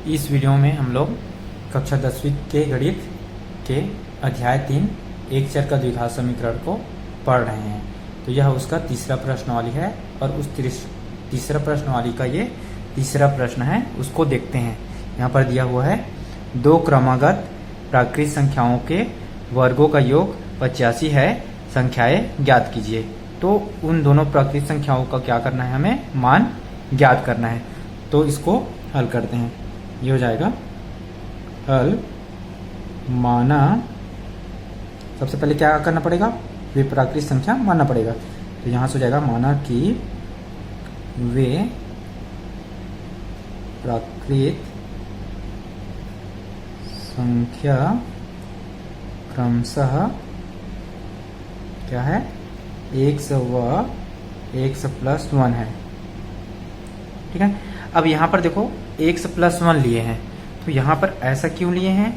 इस वीडियो में हम लोग कक्षा 10वीं के गणित के अध्याय 3 एक चर का द्विघात समीकरण को पढ़ रहे हैं। तो यह उसका तीसरा प्रश्नावली है और उस तीसरा प्रश्नावली का ये तीसरा प्रश्न है, उसको देखते हैं। यहाँ पर दिया हुआ है दो क्रमागत प्राकृत संख्याओं के वर्गों का योग 85 है, संख्याएं ज्ञात कीजिए। तो उन दोनों प्राकृत संख्याओं का क्या करना है, हमें मान ज्ञात करना है। तो इसको हल करते हैं। ये हो जाएगा हल माना, सबसे पहले क्या करना पड़ेगा, वे प्राकृत संख्या मानना पड़ेगा। तो यहाँ से हो जाएगा माना कि वे प्राकृत संख्या क्रमशः क्या है, x व x प्लस 1 है। ठीक है। अब यहाँ पर देखो x प्लस 1 लिए हैं, तो यहाँ पर ऐसा क्यों लिए हैं,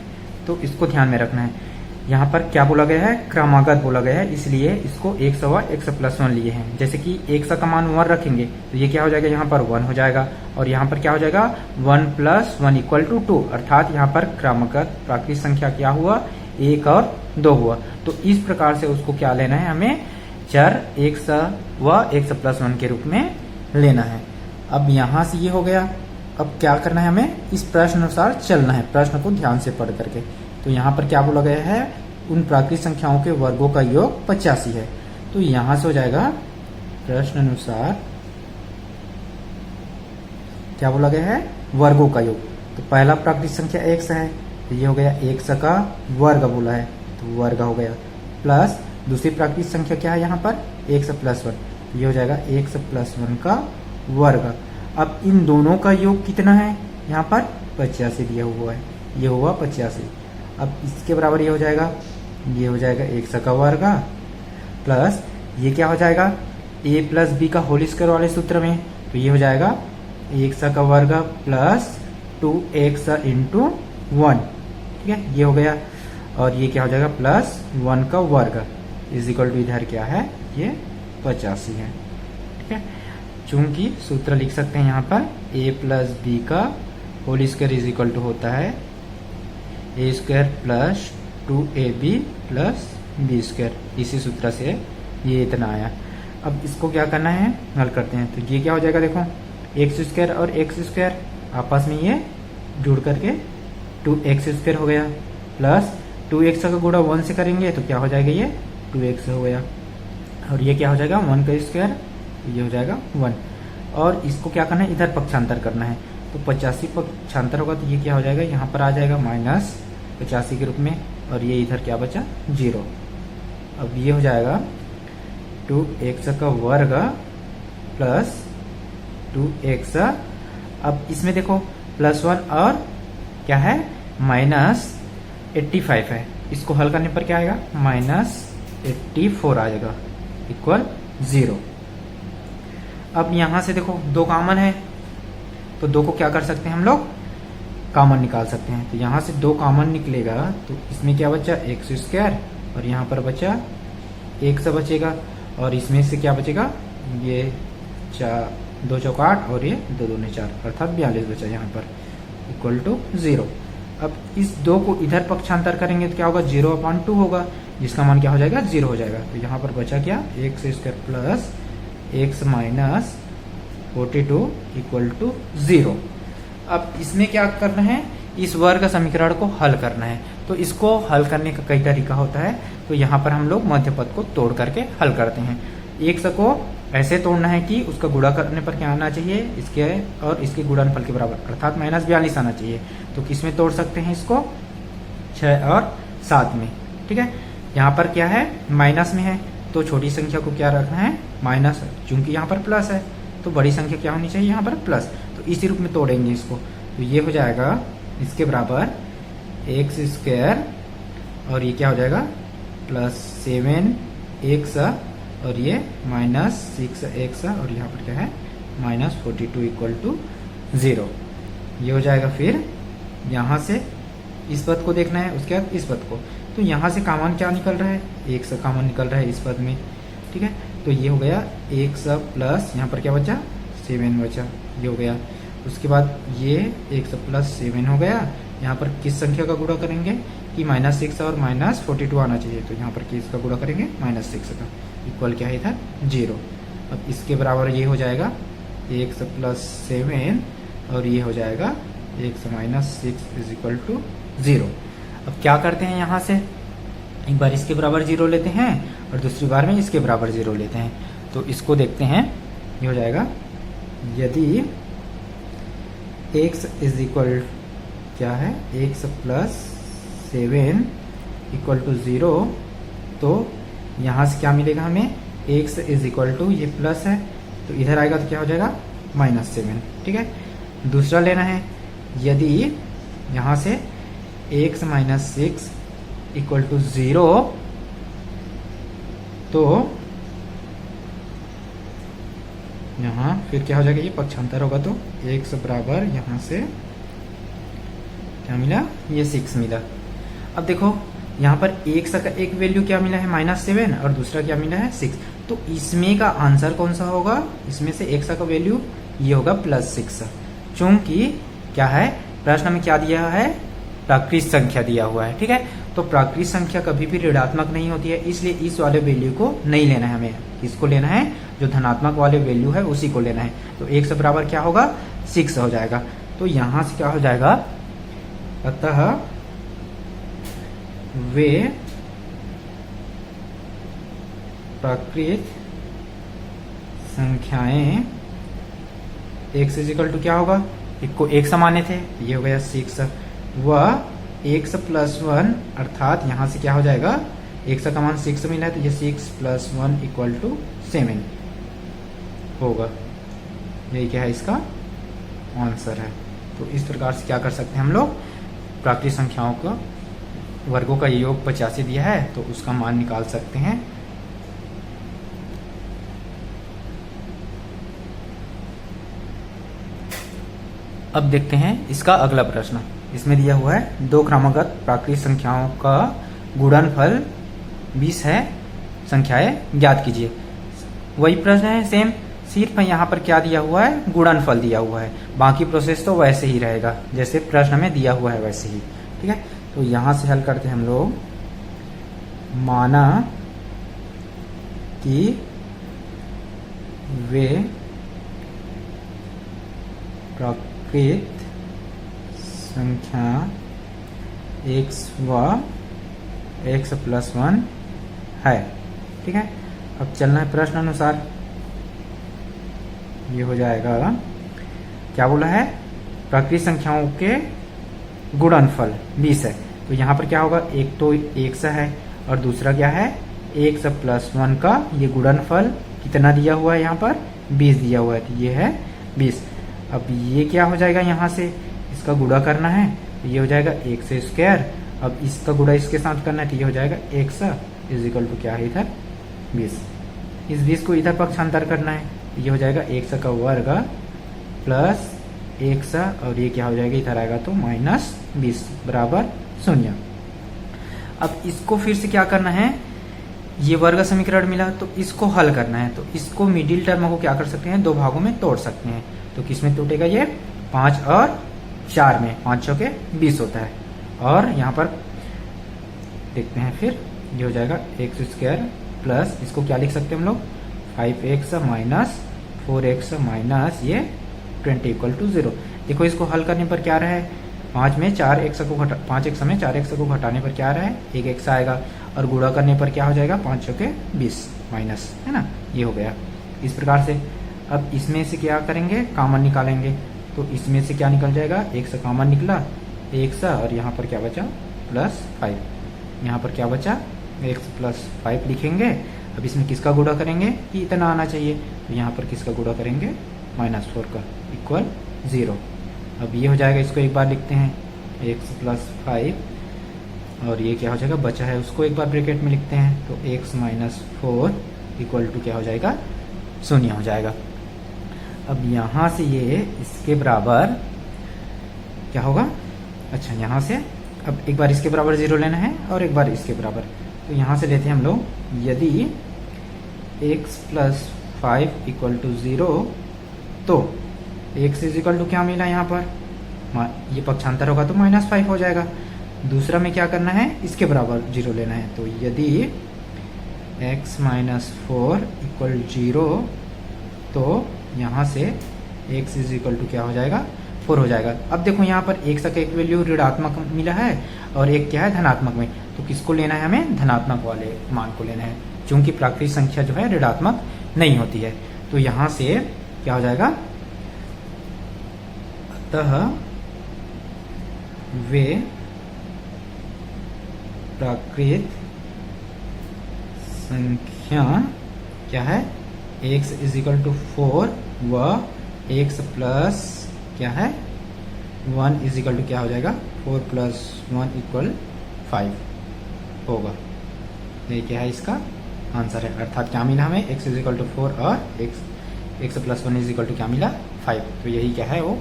तो इसको ध्यान में रखना है। यहाँ पर क्या बोला गया है, क्रमागत बोला गया है, इसलिए इसको x व x प्लस 1 लिए हैं। जैसे कि x का मान 1 रखेंगे तो ये क्या हो जाएगा, यहाँ पर 1 हो जाएगा, और यहाँ पर क्या हो जाएगा 1 प्लस 1 इक्वल टू 2, अर्थात यहाँ पर क्रमागत प्राकृत संख्या क्या हुआ, 1 और 2 हुआ। तो इस प्रकार से उसको क्या लेना है, हमें चर x व x प्लस 1 के रूप में लेना है। अब यहाँ से ये हो गया। अब क्या करना है, हमें इस प्रश्न अनुसार चलना है, प्रश्न को ध्यान से पढ़ करके। तो यहाँ पर क्या बोला गया है, उन प्राकृत संख्याओं के वर्गों का योग 85 है। तो यहाँ से हो जाएगा प्रश्न अनुसार क्या बोला गया है, वर्गों का योग। तो पहला प्राकृत संख्या x है, तो ये हो गया x का वर्ग बोला है, तो वर्ग हो गया, प्लस दूसरी प्राकृत संख्या क्या है यहाँ पर, x प्लस 1, ये हो जाएगा x प्लस 1 का वर्ग। अब इन दोनों का योग कितना है, यहाँ पर 85 दिया हुआ है, ये हुआ 85। अब इसके बराबर ये हो जाएगा x का वर्ग प्लस ये क्या हो जाएगा, a प्लस बी का होल स्क्वायर वाले सूत्र में, तो ये हो जाएगा x का वर्ग प्लस 2x इंटू 1। ठीक है, ये हो गया। और ये क्या हो जाएगा, प्लस 1 का वर्ग इज इक्वल टू इधर क्या है, ये 85 है। ठीक है, चूंकि सूत्र लिख सकते हैं यहाँ पर a प्लस बी का whole square is equal to होता है a square plus 2ab plus B square, इसी सूत्र से ये इतना आया। अब इसको क्या करना है, हल करते हैं। तो ये क्या हो जाएगा, देखो x स्क्वायर और x स्क्वायर आपस में ये जुड़ करके 2x स्क्वायर हो गया, प्लस 2x का गुणा 1 से करेंगे तो क्या हो जाएगा, ये 2x हो गया, और ये क्या हो जाएगा 1 का स्क्वायर, ये हो जाएगा 1। और इसको क्या करना है, इधर पक्षांतर करना है। तो 85 पक्षांतर होगा तो ये क्या हो जाएगा, यहाँ पर आ जाएगा माइनस 85 के रूप में, और ये इधर क्या बचा 0। अब ये हो जाएगा 2x का वर्ग प्लस 2x। अब इसमें देखो प्लस 1 और क्या है माइनस 85 है, इसको हल करने पर क्या आएगा, माइनस 84 आ जाएगा इक्वल 0। अब यहां से देखो 2 कॉमन है, तो 2 को क्या कर सकते हैं हम लोग, कॉमन निकाल सकते हैं। तो यहाँ से 2 कॉमन निकलेगा तो इसमें क्या बचा, x स्क्वायर, और यहाँ पर बचा 1 बचेगा, और इसमें से क्या बचेगा, ये 2 चौका 8 और ये 2 दूने 4, अर्थात 42 बचा यहाँ पर इक्वल टू 0। अब इस 2 को इधर पक्षांतर करेंगे तो क्या होगा, 0/2 होगा, जिसका मान क्या हो जाएगा, 0 हो जाएगा। तो यहाँ पर बचा क्या, x square plus x minus 42 equal to 0। अब इसमें क्या करना है, इस वर्ग समीकरण को हल करना है। तो इसको हल करने का कई तरीका होता है। तो यहाँ पर हम लोग मध्य पद को तोड़ करके हल करते हैं। x को ऐसे तोड़ना है कि उसका गुणा करने पर क्या आना चाहिए, इसके और इसके गुणनफल के बराबर, अर्थात माइनस 42 आना चाहिए। तो किस में तोड़ सकते हैं इसको, 6 और 7 में। ठीक है, यहाँ पर क्या है, माइनस में है, तो छोटी संख्या को क्या रखना है, माइनस, चूंकि यहाँ पर प्लस है तो बड़ी संख्या क्या होनी चाहिए, यहाँ पर प्लस। तो इसी रूप में तोड़ेंगे इसको, तो ये हो जाएगा इसके बराबर x स्क्वायर, और ये क्या हो जाएगा प्लस 7x, और ये माइनस 6x, और यहाँ पर क्या है माइनस 42 इक्वल टू 0। ये हो जाएगा। फिर यहाँ से इस पद को देखना है, उसके बाद इस पद को। तो यहाँ से कॉमन क्या निकल रहा है, x कॉमन निकल रहा है इस पद में। ठीक है, तो ये हो गया x प्लस यहाँ पर क्या बचा 7 बचा, ये हो गया। उसके बाद ये x प्लस 7 हो गया। यहाँ पर किस संख्या का गुणा करेंगे कि -6 और -42 आना चाहिए, तो यहाँ पर किसका गुणा करेंगे -6 का, इक्वल क्या है इधर 0। अब इसके बराबर ये हो जाएगा x प्लस 7 और ये हो जाएगा x minus 6 is equal to 0। अब क्या करते हैं, यहाँ से एक बार इसके बराबर 0 लेते हैं और दूसरी बार में इसके बराबर 0 लेते हैं। तो इसको देखते हैं, ये हो जाएगा यदि x इज इक्वल क्या है x प्लस 7 इक्वल टू 0, तो यहाँ से क्या मिलेगा हमें, x इज इक्वल टू ये प्लस है तो इधर आएगा तो क्या हो जाएगा -7। ठीक है, दूसरा लेना है, यदि यहाँ से x माइनस 6 इक्वल टू 0, तो यहाँ फिर क्या हो जाएगा, ये पक्षांतर होगा तो x बराबर यहाँ से क्या मिला, ये 6 मिला। अब देखो यहाँ पर x का एक वैल्यू क्या मिला है -7 और दूसरा क्या मिला है 6, तो इसमें का आंसर कौन सा होगा, इसमें से x का वैल्यू ये होगा +6। चूंकि क्या है, प्रश्न में क्या दिया है, प्राकृत संख्या दिया हुआ है। ठीक है, तो प्राकृत संख्या कभी भी ऋणात्मक नहीं होती है, इसलिए इस वाले वैल्यू को नहीं लेना है हमें, इसको लेना है जो धनात्मक वाले वैल्यू है उसी को लेना है। तो x बराबर क्या होगा 6 हो जाएगा। तो यहां से क्या हो जाएगा, अतः वे प्राकृत संख्याएं x इजिकल टू क्या होगा, एक को 1 माने थे, ये हो गया 6, वह x प्लस 1 अर्थात यहां से क्या हो जाएगा, x का मान 6 मिला है तो ये 6 प्लस 1 इक्वल टू 7 होगा। यही क्या है, इसका आंसर है। तो इस प्रकार से क्या कर सकते हैं हम लोग, प्राकृत संख्याओं का वर्गों का योग 85 दिया है तो उसका मान निकाल सकते हैं। अब देखते हैं इसका अगला प्रश्न। इसमें दिया हुआ है 2 क्रमागत प्राकृत संख्याओं का गुणनफल 20 है, संख्याएं ज्ञात कीजिए। वही प्रश्न है सेम, सिर्फ यहाँ पर क्या दिया हुआ है, गुणनफल दिया हुआ है, बाकी प्रोसेस तो वैसे ही रहेगा जैसे प्रश्न में दिया हुआ है वैसे ही। ठीक है, तो यहां से हल करते हैं हम लोग। माना कि वे प्राकृत संख्या x व x प्लस 1 है। ठीक है, अब चलना है प्रश्न अनुसार। ये हो जाएगा, क्या बोला है, प्राकृत संख्याओं के गुणनफल 20 है, तो यहाँ पर क्या होगा, एक तो x है और दूसरा क्या है x प्लस 1 का ये गुणनफल कितना दिया हुआ है, यहाँ पर 20 दिया हुआ है, तो ये है 20। अब ये क्या हो जाएगा, यहाँ से इसका गुणा करना है तो ये हो जाएगा x स्क्वायर, अब इसका गुणा इसके साथ करना है तो ये हो जाएगा x इज इक्वल टू क्या है इधर 20, इस 20 को इधर पक्षांतर करना है, ये हो जाएगा x का वर्ग प्लस x और ये क्या हो जाएगा इधर आएगा तो -20 बराबर 0। अब इसको फिर से क्या करना है, ये वर्ग समीकरण मिला तो इसको हल करना है, तो इसको मिडिल टर्म को क्या कर सकते हैं, 2 भागों में तोड़ सकते हैं। तो किस में टूटेगा, ये 5 और 4 में, 5 चौके 20 होता है। और यहाँ पर देखते हैं फिर, ये हो जाएगा x स्क्वायर प्लस, इसको क्या लिख सकते हैं हम लोग, 5x माइनस 4x माइनस ये 20 इक्वल टू 0। देखो इसको हल करने पर क्या रहा है, 5 में 4x को 5x में 4x को घटाने पर क्या रहा है, 1x आएगा, और गुणा करने पर क्या हो जाएगा, 5 चौके 20 माइनस, है ना, ये हो गया इस प्रकार से। अब इसमें से क्या करेंगे, कॉमन निकालेंगे, तो इसमें से क्या निकल जाएगा, x कॉमन निकला, x और यहाँ पर क्या बचा +5, यहाँ पर क्या बचा x प्लस 5 लिखेंगे। अब इसमें किसका गुणा करेंगे कि इतना आना चाहिए, तो यहाँ पर किसका गुणा करेंगे, -4 का इक्वल 0। अब ये हो जाएगा, इसको एक बार लिखते हैं x प्लस 5 और ये क्या हो जाएगा, बचा है उसको एक बार ब्रैकेट में लिखते हैं, तो x माइनस 4 इक्वल टू क्या हो जाएगा, 0 हो जाएगा। अब यहाँ से ये इसके बराबर क्या होगा, अच्छा यहाँ से अब एक बार इसके बराबर 0 लेना है और एक बार इसके बराबर, तो यहाँ से लेते हैं हम लोग, यदि x प्लस 5 इक्वल टू 0 तो x इजिकल टू क्या मिला यहाँ पर, ये पक्षांतर होगा तो -5 हो जाएगा। दूसरा में क्या करना है, इसके बराबर 0 लेना है। तो यदि x - 4 = 0 तो यहाँ से x इजिकल टू क्या हो जाएगा, 4 हो जाएगा। अब देखो यहाँ पर x का एक वैल्यू ऋणात्मक मिला है और एक क्या है धनात्मक में, तो किसको लेना है, हमें धनात्मक वाले मान को लेना है, क्योंकि प्राकृतिक संख्या जो है ऋणात्मक नहीं होती है। तो यहाँ से क्या हो जाएगा, अतः वे प्राकृत संख्या क्या है, x इजिकल टू 4 व x प्लस क्या है 1 इजिकल टू क्या हो जाएगा, 4 + 1 = 5 होगा। ये क्या है, इसका आंसर है। अर्थात क्या मिला हमें, x इजिकल टू 4 और x + 1 इजिकल टू क्या मिला, 5। तो यही क्या है, वो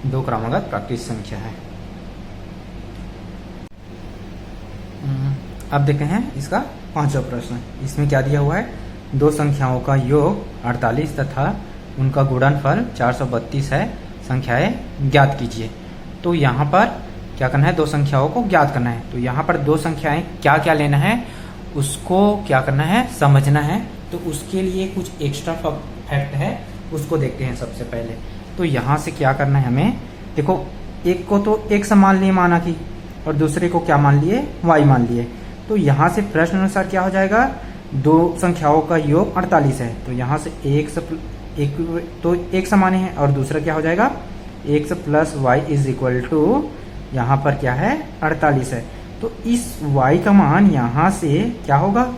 दो क्रमागत प्राकृतिक संख्या है। अब देखते हैं इसका 5वां प्रश्न। इसमें क्या दिया हुआ है, दो संख्याओं का योग 48 तथा उनका गुणनफल 432 है, संख्याएं ज्ञात कीजिए। तो यहाँ पर क्या करना है, दो संख्याओं को ज्ञात करना है। तो यहाँ पर दो संख्याएं क्या क्या लेना है, उसको क्या करना है, समझना है। तो उसके लिए कुछ एक्स्ट्रा फैक्ट है, उसको देखते हैं सबसे पहले। तो यहाँ से क्या करना है हमें, देखो एक को तो x मान लिए माना कि, और दूसरे को क्या मान लिए, y मान लिए। तो यहाँ से प्रश्न अनुसार क्या हो जाएगा, दो संख्याओं का योग 48 है। तो यहाँ से एक माने हैं और दूसरा क्या हो जाएगा, x + y = यहाँ पर क्या है 48 है। तो इस y का मान यहाँ से क्या होगा,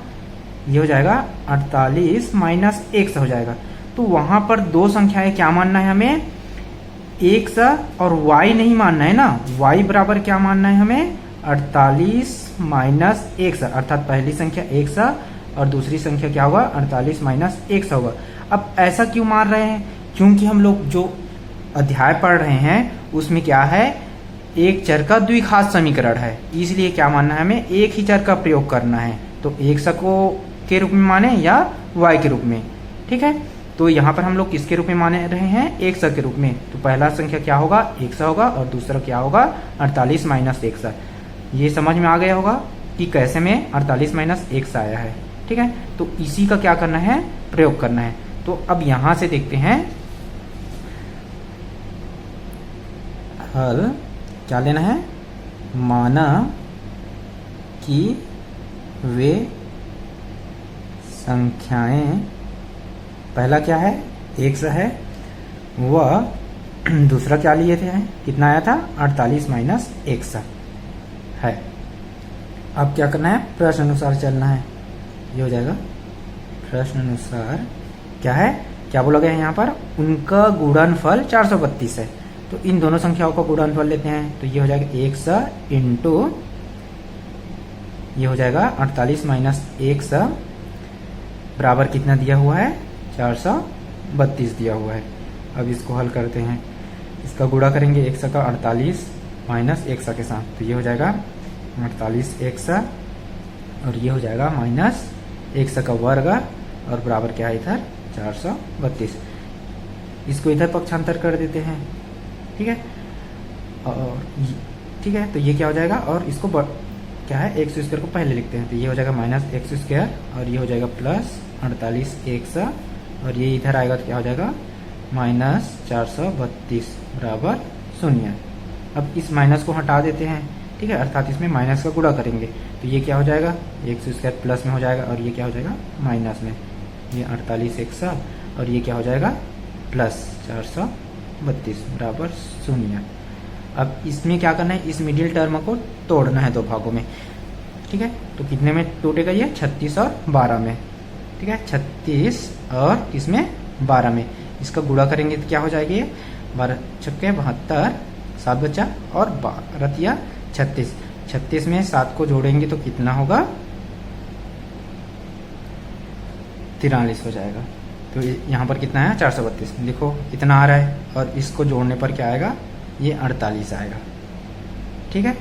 ये हो जाएगा 48 - x हो जाएगा। तो वहां पर दो संख्याएं क्या मानना है हमें, x और y नहीं मानना है ना, y बराबर क्या मानना है हमें, 48 - x, अर्थात पहली संख्या x और दूसरी संख्या क्या होगा, 48 - x होगा। अब ऐसा क्यों मान रहे हैं, क्योंकि हम लोग जो अध्याय पढ़ रहे हैं उसमें क्या है, एक चर का द्विघात समीकरण है, इसलिए क्या मानना है हमें, एक ही चर का प्रयोग करना है। तो x को के रूप में माने या y के रूप में, ठीक है। तो यहाँ पर हम लोग किसके रूप में माने रहे हैं, x के रूप में। तो पहला संख्या क्या होगा, x होगा, और दूसरा क्या होगा, 48 - x। ये समझ में आ गया होगा कि कैसे में 48 - x आया है, ठीक है। तो इसी का क्या करना है, प्रयोग करना है। तो अब यहाँ से देखते हैं हल क्या लेना है, माना कि वे संख्याएं, पहला क्या है, x है, वह दूसरा क्या लिए थे, कितना आया था, 48 - x है। अब क्या करना है, प्रश्न अनुसार चलना है। ये हो जाएगा प्रश्न अनुसार क्या है, क्या बोला गया है यहाँ पर, उनका गुणनफल 432 है। तो इन दोनों संख्याओं का गुणनफल लेते हैं। तो ये हो जाएगा x इंटू, ये हो जाएगा 48 - x बराबर कितना दिया हुआ है, 432 दिया हुआ है। अब इसको हल करते हैं, इसका गुणा करेंगे x का 48 - x के साथ। तो ये हो जाएगा 48x और ये हो जाएगा -x का वर्ग और बराबर क्या है इधर 432। इसको इधर पक्षांतर कर देते हैं, ठीक है। और ठीक है, तो ये क्या हो जाएगा, और इसको क्या है, x² को पहले लिखते हैं। तो ये हो जाएगा -x² और ये हो जाएगा +48x और ये इधर आएगा तो क्या हो जाएगा -432 बराबर 0। अब इस माइनस को हटा देते हैं, ठीक है, अर्थात इसमें माइनस का गुणा करेंगे। तो ये क्या हो जाएगा, x² प्लस में हो जाएगा और ये क्या हो जाएगा माइनस में, ये 48x और ये क्या हो जाएगा +432 बराबर 0। अब इसमें क्या करना है, इस मिडिल टर्म को तोड़ना है दो भागों में, ठीक है। तो कितने में टूटेगा ये, 36 और 12 में, ठीक है। 36 और इसमें 12 में, इसका गुणा करेंगे तो क्या हो जाएगी, ये 12 छक्के 72, 7 बचा और 12 36। 36 में 7 को जोड़ेंगे तो कितना होगा, 43 हो जाएगा। तो यहाँ पर कितना है 432, देखो इतना आ रहा है, और इसको जोड़ने पर क्या आएगा, ये 48 आएगा, ठीक है।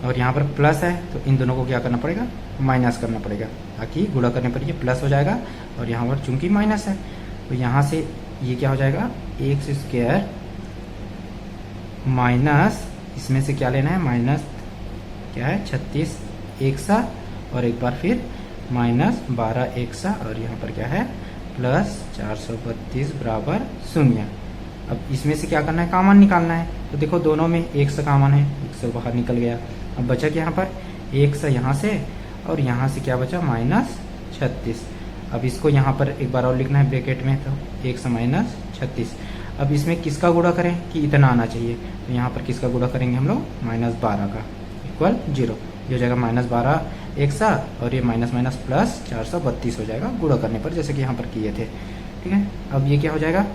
और यहाँ पर प्लस है तो इन दोनों को क्या करना पड़ेगा, माइनस करना पड़ेगा, ताकि गुणा करने पर ये प्लस हो जाएगा। और यहाँ पर चूंकि माइनस है तो यहाँ से ये क्या हो जाएगा एक्स स्क्वायर माइनस, इसमें से क्या लेना है, माइनस क्या है 36 एक्सा, और एक बार फिर माइनस 12 एक्सा, और यहाँ पर क्या है प्लस 432 बराबर 0। अब इसमें से क्या करना है, कॉमन निकालना है। तो देखो दोनों में एक्स कॉमन है, एक्स बाहर निकल गया। अब बचा क्या यहाँ पर एक्स यहाँ से, और यहाँ से क्या बचा माइनस 36। अब इसको यहाँ पर एक बार और लिखना है ब्रैकेट में, तो एक्स माइनस 36। अब इसमें किसका गुणा करें कि इतना आना चाहिए, तो यहाँ पर किसका गुणा करेंगे हम लोग, माइनस 12 का, इक्वल 0। ये हो जाएगा माइनस 12 एक्सा, और ये माइनस माइनस प्लस 432 हो जाएगा गुणा करने पर, जैसे कि यहाँ पर किए थे। ठीक है, अब ये क्या हो जाएगा,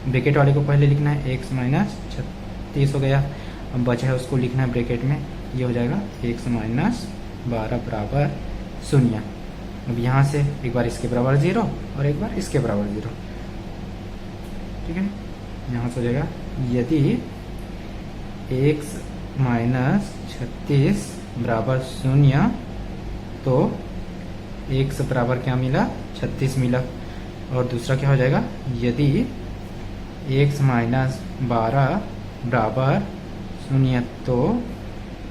ब्रैकेट वाले को पहले लिखना है, एक्स माइनस 36 हो गया। अब बचा है उसको लिखना है ब्रैकेट में, ये हो जाएगा एक्स माइनस 12 बराबर 0। अब यहाँ से एक बार इसके बराबर 0 और एक बार इसके बराबर 0। ठीक है, यहाँ से हो जाएगा यदि एक्स माइनस 36 बराबर 0, तो एक्स बराबर क्या मिला, 36 मिला। और दूसरा क्या हो जाएगा, यदि एक्स माइनस 12 बराबर 0, तो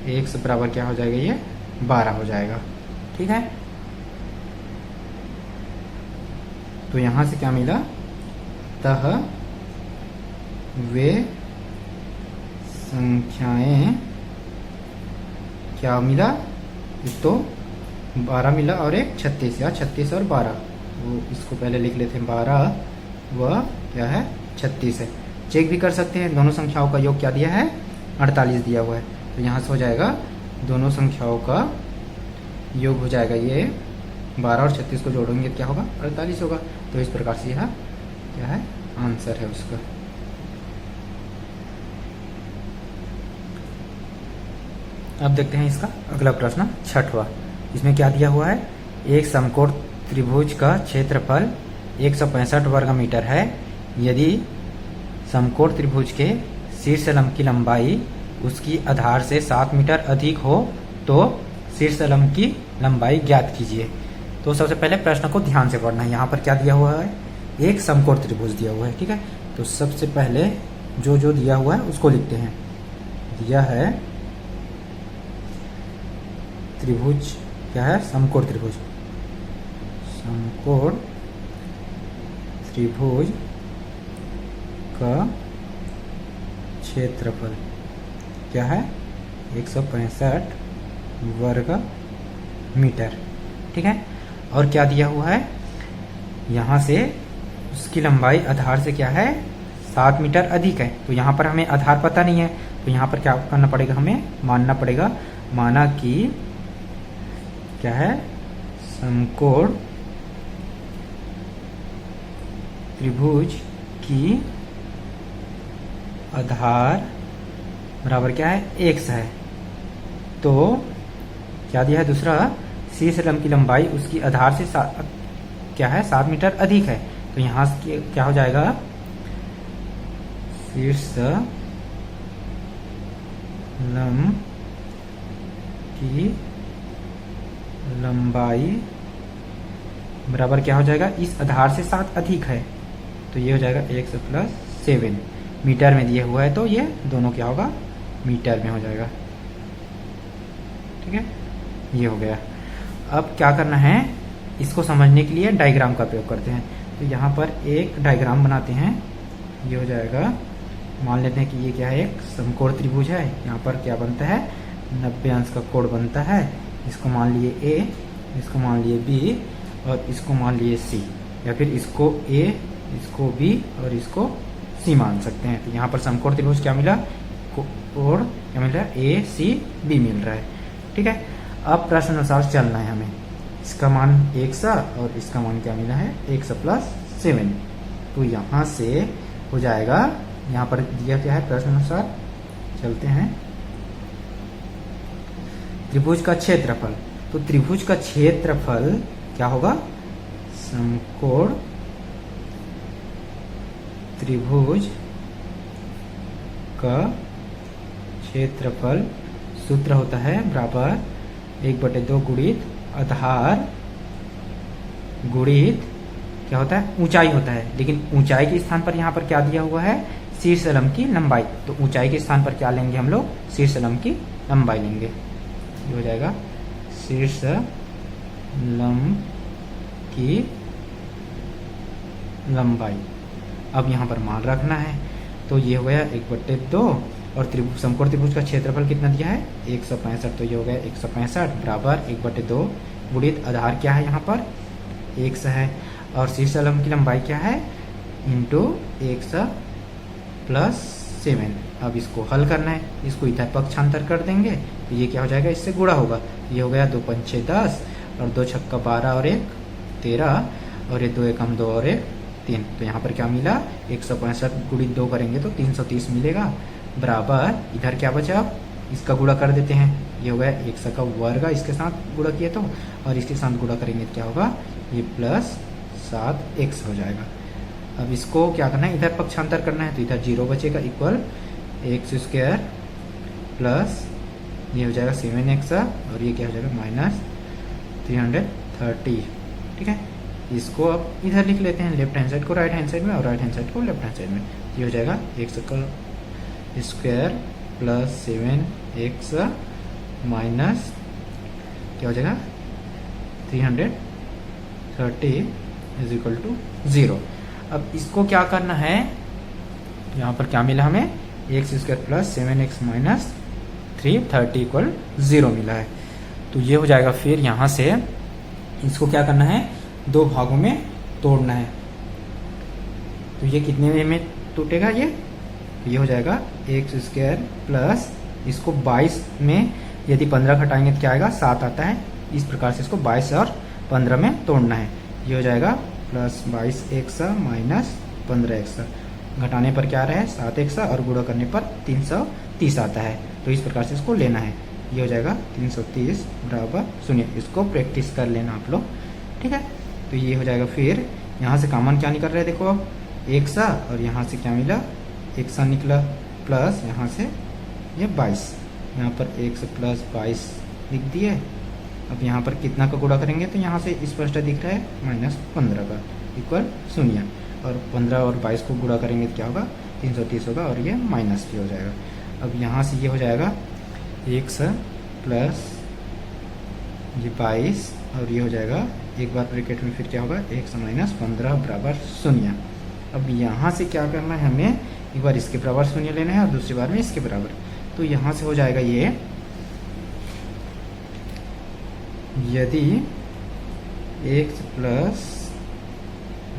एक्स बराबर क्या हो जाएगा, ये 12 हो जाएगा। ठीक है, तो यहाँ से क्या मिला, अतः वे संख्याएं क्या मिला, एक तो 12 मिला और एक 36, या 36 और 12, वो इसको पहले लिख लेते हैं, 12 व क्या है 36 है। चेक भी कर सकते हैं, दोनों संख्याओं का योग क्या दिया है, 48 दिया हुआ है। तो यहाँ से हो जाएगा दोनों संख्याओं का योग हो जाएगा, ये 12 और 36 को जोड़ेंगे क्या होगा, 48 होगा। तो इस प्रकार से यह क्या है, आंसर है उसका। अब देखते हैं इसका अगला प्रश्न, छठवां। इसमें क्या दिया हुआ है, एक समकोण त्रिभुज का क्षेत्रफल 165 वर्ग मीटर है। यदि समकोण त्रिभुज के शीर्ष लंब की लंबाई उसकी आधार से 7 मीटर अधिक हो तो शीर्ष लंब की लंबाई ज्ञात कीजिए। तो सबसे पहले प्रश्न को ध्यान से पढ़ना है। यहाँ पर क्या दिया हुआ है, एक समकोण त्रिभुज दिया हुआ है। ठीक है, तो सबसे पहले जो जो दिया हुआ है उसको लिखते हैं। दिया है त्रिभुज क्या है, समकोण त्रिभुज, समकोण त्रिभुज का क्षेत्रफल क्या है, 165 वर्ग मीटर। ठीक है, और क्या दिया हुआ है, यहाँ से उसकी लंबाई आधार से क्या है, 7 मीटर अधिक है। तो यहाँ पर हमें आधार पता नहीं है, तो यहाँ पर क्या करना पड़ेगा, हमें मानना पड़ेगा, माना कि क्या है, समकोण त्रिभुज की आधार बराबर क्या है, एक्स है। तो क्या दिया है दूसरा, शीर्ष लंब की लंबाई उसकी आधार से क्या है, 7 मीटर अधिक है। तो यहाँ से क्या हो जाएगा, शीर्ष लंब की लंबाई बराबर क्या हो जाएगा, इस आधार से 7 अधिक है। तो ये हो जाएगा x + 7 मीटर में दिया हुआ है, तो ये दोनों क्या होगा, मीटर में हो जाएगा। ठीक है, ये हो गया। अब क्या करना है, इसको समझने के लिए डायग्राम का प्रयोग करते हैं। तो यहाँ पर एक डायग्राम बनाते हैं। ये हो जाएगा, मान लेते हैं कि ये क्या है, एक समकोण त्रिभुज है। यहाँ पर क्या बनता है, 90 अंश का कोण बनता है। इसको मान लिए A, इसको मान लिए B और इसको मान लिए C, या फिर इसको A, इसको B और इसको C मान सकते हैं। तो यहाँ पर समकोण त्रिभुज क्या मिला, कोण क्या मिल रहा है, A C B मिल रहा है। ठीक है, अब प्रश्न अनुसार चलना है हमें। इसका मान x और इसका मान क्या मिला है, x + 7। तो यहाँ से हो जाएगा, यहाँ पर दिया क्या है प्रश्न अनुसार, चलते हैं, त्रिभुज का क्षेत्रफल। तो त्रिभुज का क्षेत्रफल क्या होगा, समकोण त्रिभुज का क्षेत्रफल सूत्र होता है बराबर 1/2 गुणित आधार गुणित क्या होता है, ऊंचाई होता है, लेकिन ऊंचाई के स्थान पर यहाँ पर क्या दिया हुआ है, शीर्ष लंब की लंबाई। तो ऊंचाई के स्थान पर क्या लेंगे हम लोग, शीर्ष लंब की लंबाई लेंगे। ये हो जाएगा शीर्ष लंब की लंबाई। अब यहाँ पर मान रखना है, तो ये हो गया 1/2 और त्रिभुज समकोण त्रिभुज का क्षेत्रफल कितना दिया है 165। तो ये हो गया 165 बराबर 1/2 गुणित आधार क्या है यहाँ पर x है, और शीर्ष लंब की लंबाई क्या है इंटू x प्लस 7। अब इसको हल करना है, इसको इधर पक्षांतर कर देंगे तो ये क्या हो जाएगा, इससे गुणा होगा। ये हो गया 2 5 6 10 और 2 छक्का 12 और 1 13 और ये 2 एकम 2 और 1 3। तो यहाँ पर क्या मिला 165 गुणित 2 करेंगे तो 330 मिलेगा बराबर इधर क्या बचा, अब इसका गुणा कर देते हैं। ये हो गया 1 का वर्ग, इसके साथ गुणा किए तो, और इसके साथ गुणा करेंगे तो क्या होगा, ये प्लस 7x हो जाएगा। अब इसको क्या करना है, इधर पक्षांतर करना है, तो इधर 0 बचेगा इक्वल x² प्लस ये हो जाएगा 7x और ये क्या हो जाएगा -330। ठीक है, इसको अब इधर लिख लेते हैं, लेफ्ट हैंड साइड को राइट हैंड साइड में और राइट हैंड साइड को लेफ्ट हैंड साइड में। ये हो जाएगा x² प्लस 7x माइनस क्या हो जाएगा 330 इज इक्वल टू 0। अब इसको क्या करना है, यहाँ पर क्या मिला हमें x² plus 7x minus 330 equal 0 मिला है। तो ये हो जाएगा, फिर यहाँ से इसको क्या करना है, 2 भागों में तोड़ना है। तो ये कितने में टूटेगा, ये हो जाएगा x² प्लस इसको 22 में यदि 15 घटाएंगे तो क्या आएगा 7 आता है। इस प्रकार से इसको 22 और 15 में तोड़ना है। ये हो जाएगा प्लस 22x माइनस 15x, घटाने पर क्या आ रहा है 7x और गुणा करने पर 330 आता है। तो इस प्रकार से इसको लेना है। ये हो जाएगा 330 बराबर 0। इसको प्रैक्टिस कर लेना आप लोग, ठीक है। तो ये हो जाएगा, फिर यहाँ से कॉमन क्या निकल रहा है, देखो अब x और यहाँ से क्या मिला x निकला प्लस यहाँ से ये 22, यहाँ पर x प्लस 22 लिख दिए। अब यहाँ पर कितना का गुणा करेंगे तो यहाँ से स्पष्ट दिख रहा है -15 का इक्वल 0, और 15 और 22 को गुणा करेंगे तो क्या होगा 330 होगा और ये माइनस भी हो जाएगा। अब यहाँ से ये हो जाएगा x प्लस ये 22 और ये हो जाएगा एक बार ब्रैकेट में, फिर क्या होगा x माइनस 15 बराबर 0। अब यहाँ से क्या करना है, हमें एक बार इसके बराबर 0 लेना है और दूसरी बार में इसके बराबर। तो यहाँ से हो जाएगा ये, यदि x प्लस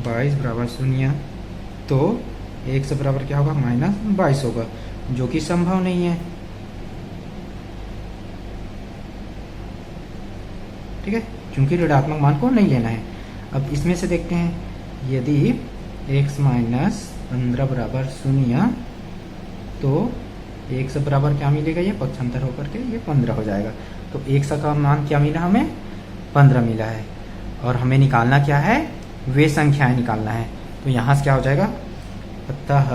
22 बराबर 0 तो x बराबर क्या होगा -22 होगा, जो कि संभव नहीं है। ठीक है, क्योंकि ऋणात्मक मान को नहीं लेना है। अब इसमें से देखते हैं, यदि x माइनस 15 बराबर 0 तो x बराबर क्या मिलेगा, ये पक्षांतर होकर के ये 15 हो जाएगा। तो x का मान क्या मिला, हमें 15 मिला है, और हमें निकालना क्या है, वे संख्याएं निकालना है। तो यहाँ से क्या हो जाएगा, अतः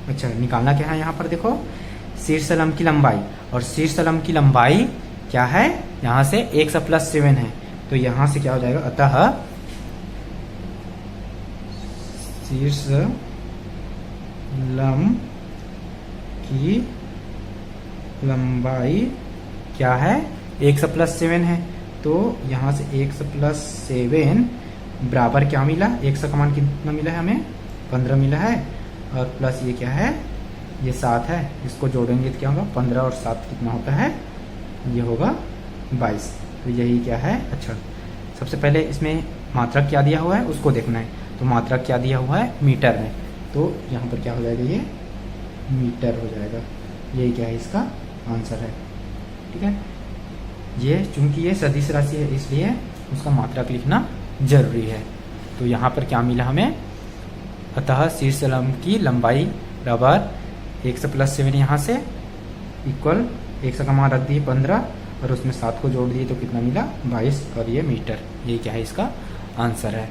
अच्छा निकालना क्या है, यहाँ पर देखो शीर्ष लंब की लंबाई, और शीर्ष लंब की लंबाई क्या है, यहाँ से x प्लस 7 है। तो यहाँ से क्या हो जाएगा, अतः शीर्ष लंब की लंबाई क्या है, x प्लस 7 है। तो यहाँ से x प्लस 7 बराबर क्या मिला, x का मान कितना मिला है, हमें 15 मिला है, और प्लस ये क्या है, ये 7 है। इसको जोड़ेंगे तो क्या होगा, 15 और 7 कितना होता है, ये होगा 22। तो यही क्या है, अच्छा सबसे पहले इसमें मात्रक क्या दिया हुआ है उसको देखना है। तो मात्रक क्या दिया हुआ है, मीटर में। तो यहाँ पर क्या हो जाएगा, ये मीटर हो जाएगा। यही क्या है, इसका आंसर है। ठीक है, ये चूंकि ये सदिश राशि है इसलिए उसका मात्रक लिखना जरूरी है। तो यहाँ पर क्या मिला हमें, अतः शीर्ष लंब की लंबाई बराबर x प्लस 7 यहाँ से इक्वल x का मान रख दिए 15 और उसमें 7 को जोड़ दिए तो कितना मिला 22, और ये मीटर। ये क्या है, इसका आंसर है।